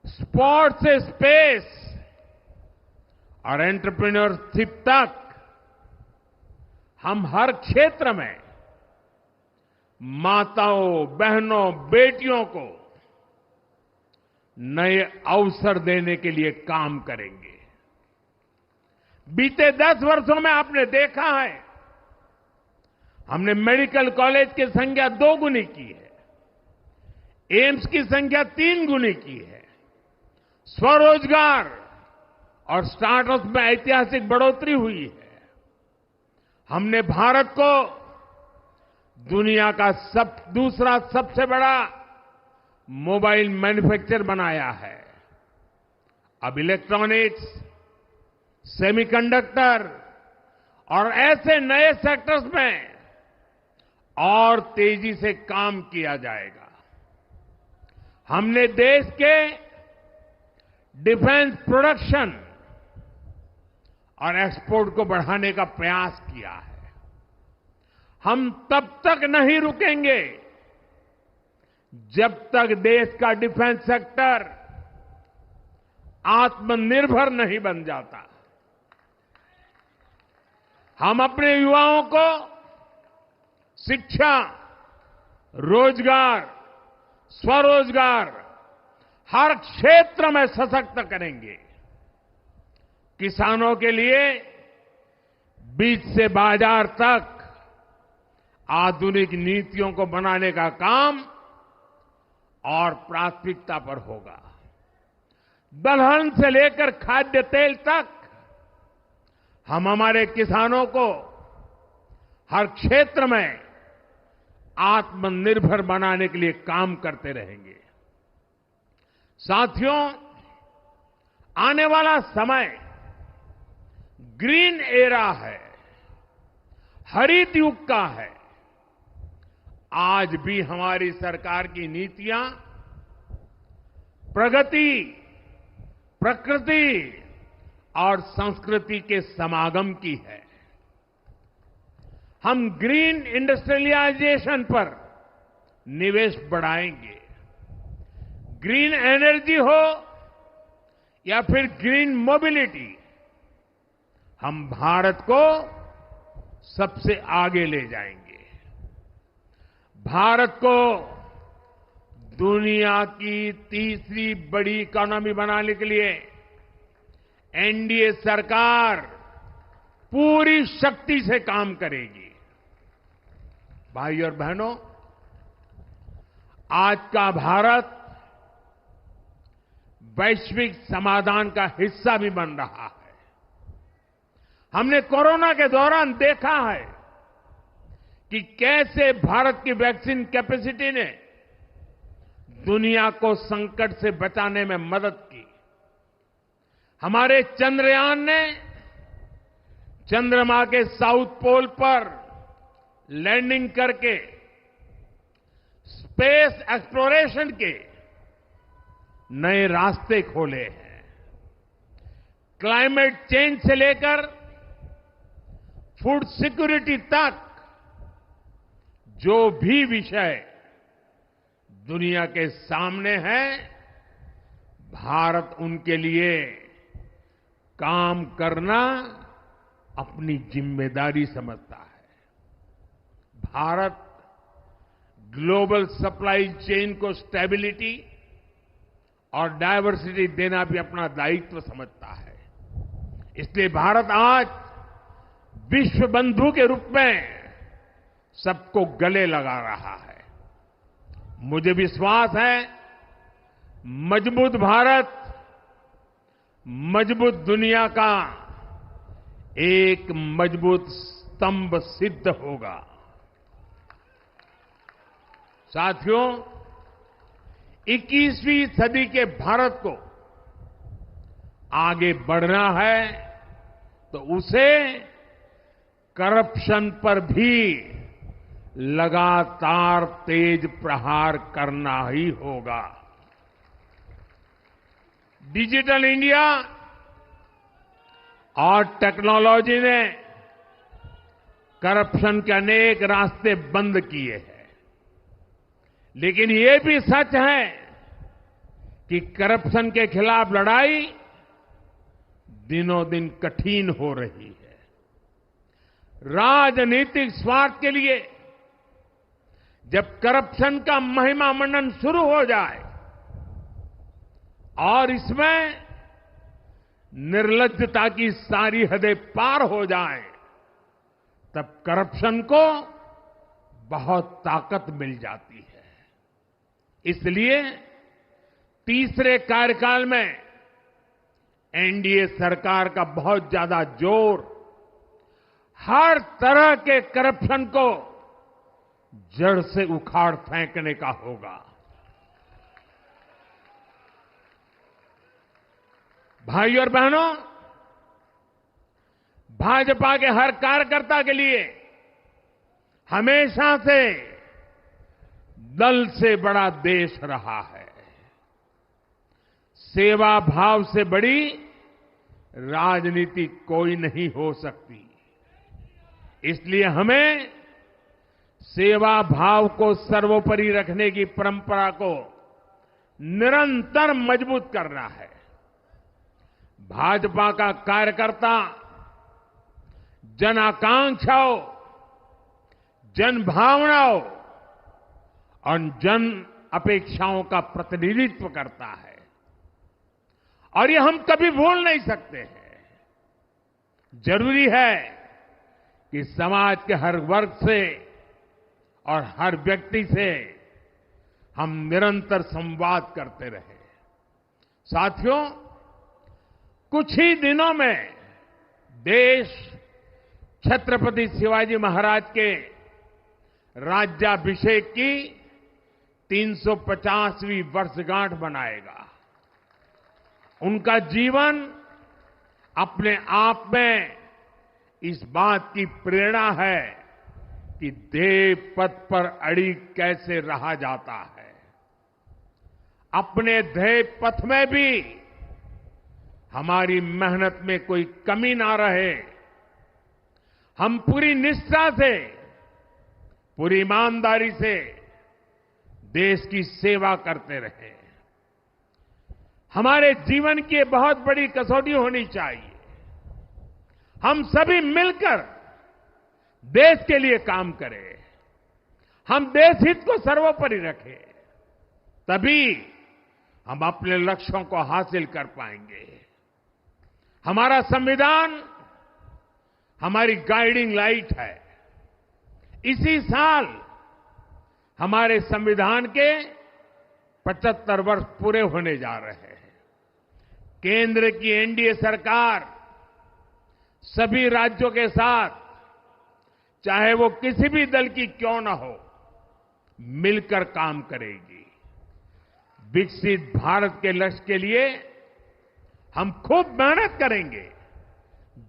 स्पोर्ट्स से स्पेस और एंटरप्रेन्योरशिप तक हम हर क्षेत्र में माताओं, बहनों, बेटियों को नए अवसर देने के लिए काम करेंगे। बीते 10 वर्षों में आपने देखा है, हमने मेडिकल कॉलेज की संख्या 2 गुनी की है, एम्स की संख्या 3 गुनी की है, स्वरोजगार और स्टार्टअप में ऐतिहासिक बढ़ोतरी हुई है। हमने भारत को दुनिया का दूसरा सबसे बड़ा मोबाइल मैन्युफैक्चरर बनाया है। अब इलेक्ट्रॉनिक्स, सेमीकंडक्टर और ऐसे नए सेक्टर्स में और तेजी से काम किया जाएगा। हमने देश के डिफेंस प्रोडक्शन और एक्सपोर्ट को बढ़ाने का प्रयास किया है। हम तब तक नहीं रुकेंगे जब तक देश का डिफेंस सेक्टर आत्मनिर्भर नहीं बन जाता। हम अपने युवाओं को शिक्षा, रोजगार, स्वरोजगार हर क्षेत्र में सशक्त करेंगे। किसानों के लिए बीज से बाजार तक आधुनिक नीतियों को बनाने का काम और प्राथमिकता पर होगा। दलहन से लेकर खाद्य तेल तक हम हमारे किसानों को हर क्षेत्र में आत्मनिर्भर बनाने के लिए काम करते रहेंगे। साथियों, आने वाला समय ग्रीन एरा है, हरित युग का है। आज भी हमारी सरकार की नीतियां प्रगति, प्रकृति और संस्कृति के समागम की है। हम ग्रीन इंडस्ट्रियलाइजेशन पर निवेश बढ़ाएंगे। ग्रीन एनर्जी हो या फिर ग्रीन मोबिलिटी, हम भारत को सबसे आगे ले जाएंगे। भारत को दुनिया की तीसरी बड़ी इकोनॉमी बनाने के लिए एनडीए सरकार पूरी शक्ति से काम करेगी। भाई और बहनों, आज का भारत वैश्विक समाधान का हिस्सा भी बन रहा है। हमने कोरोना के दौरान देखा है कि कैसे भारत की वैक्सीन कैपेसिटी ने दुनिया को संकट से बचाने में मदद की। हमारे चंद्रयान ने चंद्रमा के साउथ पोल पर लैंडिंग करके स्पेस एक्सप्लोरेशन के नए रास्ते खोले हैं। क्लाइमेट चेंज से लेकर फूड सिक्योरिटी तक जो भी विषय दुनिया के सामने है, भारत उनके लिए काम करना अपनी जिम्मेदारी समझता है। भारत ग्लोबल सप्लाई चेन को स्टेबिलिटी और डायवर्सिटी देना भी अपना दायित्व समझता है। इसलिए भारत आज विश्व बंधु के रूप में सबको गले लगा रहा है। मुझे विश्वास है मजबूत भारत मजबूत दुनिया का एक मजबूत स्तंभ सिद्ध होगा। साथियों, 21वीं सदी के भारत को आगे बढ़ना है तो उसे करप्शन पर भी लगातार तेज प्रहार करना ही होगा। डिजिटल इंडिया और टेक्नोलॉजी ने करप्शन के अनेक रास्ते बंद किए हैं, लेकिन ये भी सच है कि करप्शन के खिलाफ लड़ाई दिनों दिन कठिन हो रही है। राजनीतिक स्वार्थ के लिए जब करप्शन का महिमा मंडन शुरू हो जाए और इसमें निर्लज्जता की सारी हदें पार हो जाए, तब करप्शन को बहुत ताकत मिल जाती है। इसलिए तीसरे कार्यकाल में एनडीए सरकार का बहुत ज्यादा जोर हर तरह के करप्शन को जड़ से उखाड़ फेंकने का होगा। भाइयों और बहनों, भाजपा के हर कार्यकर्ता के लिए हमेशा से दल से बड़ा देश रहा है। सेवा भाव से बड़ी राजनीति कोई नहीं हो सकती। इसलिए हमें सेवा भाव को सर्वोपरि रखने की परंपरा को निरंतर मजबूत करना है। भाजपा का कार्यकर्ता जन आकांक्षाओं, जन भावनाओं और जन अपेक्षाओं का प्रतिनिधित्व करता है और ये हम कभी भूल नहीं सकते हैं। जरूरी है कि समाज के हर वर्ग से और हर व्यक्ति से हम निरंतर संवाद करते रहे। साथियों, कुछ ही दिनों में देश छत्रपति शिवाजी महाराज के राज्याभिषेक की 350वीं वर्षगांठ मनाएगा। उनका जीवन अपने आप में इस बात की प्रेरणा है कि ध्येय पथ पर अड़ी कैसे रहा जाता है। अपने ध्येय पथ में भी हमारी मेहनत में कोई कमी ना रहे। हम पूरी निष्ठा से, पूरी ईमानदारी से देश की सेवा करते रहे। हमारे जीवन की बहुत बड़ी कसौटी होनी चाहिए। हम सभी मिलकर देश के लिए काम करें, हम देश हित को सर्वोपरि रखें, तभी हम अपने लक्ष्यों को हासिल कर पाएंगे। हमारा संविधान हमारी गाइडिंग लाइट है। इसी साल हमारे संविधान के 75 वर्ष पूरे होने जा रहे हैं। केंद्र की एनडीए सरकार सभी राज्यों के साथ, चाहे वो किसी भी दल की क्यों न हो, मिलकर काम करेगी। विकसित भारत के लक्ष्य के लिए हम खूब मेहनत करेंगे,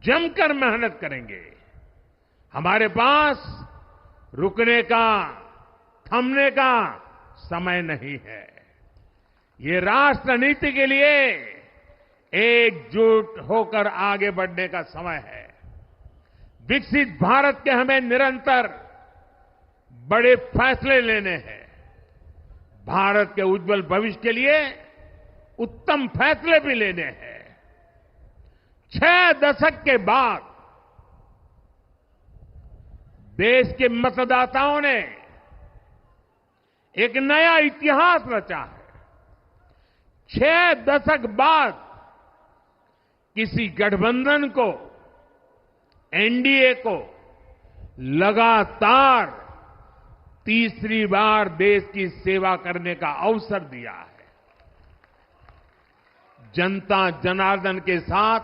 जमकर मेहनत करेंगे। हमारे पास रुकने का, थमने का समय नहीं है। ये राष्ट्र नीति के लिए एकजुट होकर आगे बढ़ने का समय है। विकसित भारत के हमें निरंतर बड़े फैसले लेने हैं। भारत के उज्जवल भविष्य के लिए उत्तम फैसले भी लेने हैं। 6 दशक के बाद देश के मतदाताओं ने एक नया इतिहास रचा है। 6 दशक बाद किसी गठबंधन को, एनडीए को लगातार तीसरी बार देश की सेवा करने का अवसर दिया है। जनता जनार्दन के साथ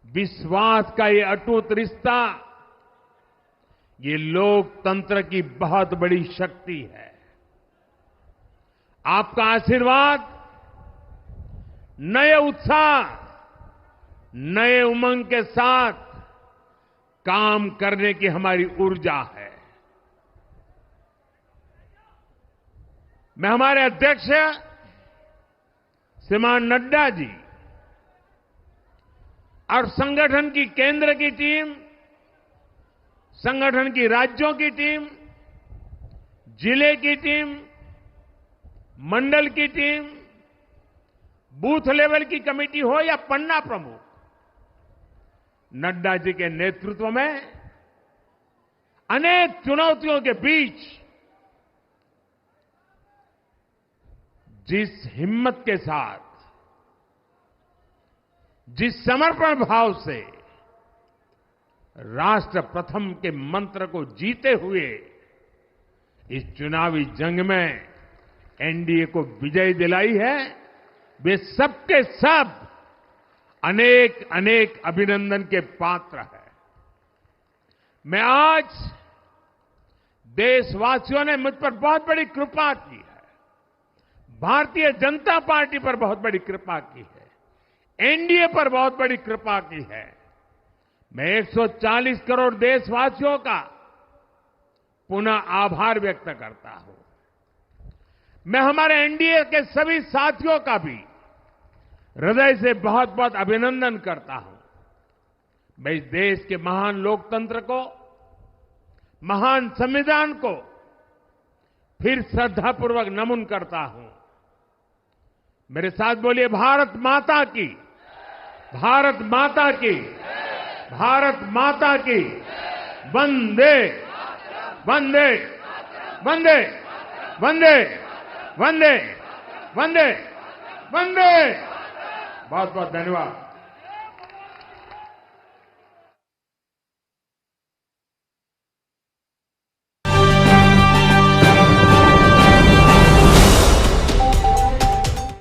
विश्वास का ये अटूट रिश्ता, ये लोकतंत्र की बहुत बड़ी शक्ति है। आपका आशीर्वाद नए उत्साह, नए उमंग के साथ काम करने की हमारी ऊर्जा है। मैं हमारे अध्यक्ष श्रीमान नड्डा जी और संगठन की केंद्र की टीम, संगठन की राज्यों की टीम, जिले की टीम, मंडल की टीम, बूथ लेवल की कमेटी हो या पन्ना प्रमुख, नड्डा जी के नेतृत्व में अनेक चुनौतियों के बीच जिस हिम्मत के साथ, जिस समर्पण भाव से राष्ट्र प्रथम के मंत्र को जीते हुए इस चुनावी जंग में एनडीए को विजय दिलाई है, वे सबके सब अनेक अनेक अभिनंदन के पात्र हैं। मैं आज देशवासियों ने मुझ पर बहुत बड़ी कृपा की है, भारतीय जनता पार्टी पर बहुत बड़ी कृपा की है, एनडीए पर बहुत बड़ी कृपा की है। मैं 140 करोड़ देशवासियों का पुनः आभार व्यक्त करता हूं। मैं हमारे एनडीए के सभी साथियों का भी हृदय से बहुत बहुत अभिनंदन करता हूं। मैं इस देश के महान लोकतंत्र को, महान संविधान को फिर श्रद्धापूर्वक नमन करता हूं। मेरे साथ बोलिए, भारत माता की, भारत माता की, भारत माता की, वंदे वंदे वंदे वंदे वंदे वंदे वंदे। बहुत बहुत धन्यवाद।